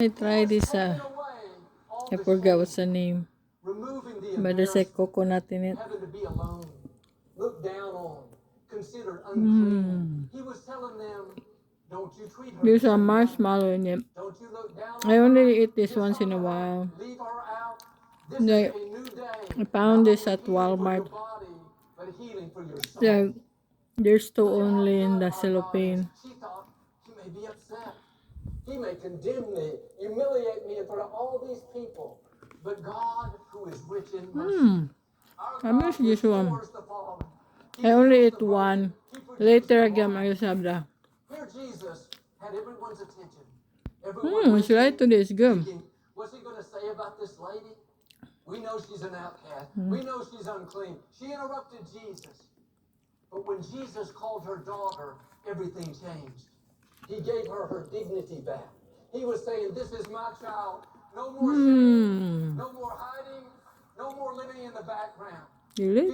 I try this, I forgot what's the name, but it's like coconut in it. Having to be alone, looked down on, considered unclean. He was telling them, don't you treat her. There's a marshmallow in it. Don't you look down I on her. only eat this once in a while. Leave her out. This Like, is a new day. I found this Not at only healing for Walmart. your body, but healing for your soul. Yeah, there's two Look at how only in good the our God is. cellophane. She thought he may be upset. He may condemn me, humiliate me in front of all these people. But God, who is rich in mercy, I miss this one. restores the fallen. He I only heals ate the broken. one. He forgives Later the again, blind. I just have the. Here Jesus had everyone's attention. Everyone It's right today. It's good. thinking, what's he going to say about this lady? We know she's an outcast. We know she's unclean. She interrupted Jesus. But when Jesus called her daughter, everything changed. He gave her dignity back. He was saying, this is my child. No more shame, no more hiding, no more living in the background. Really?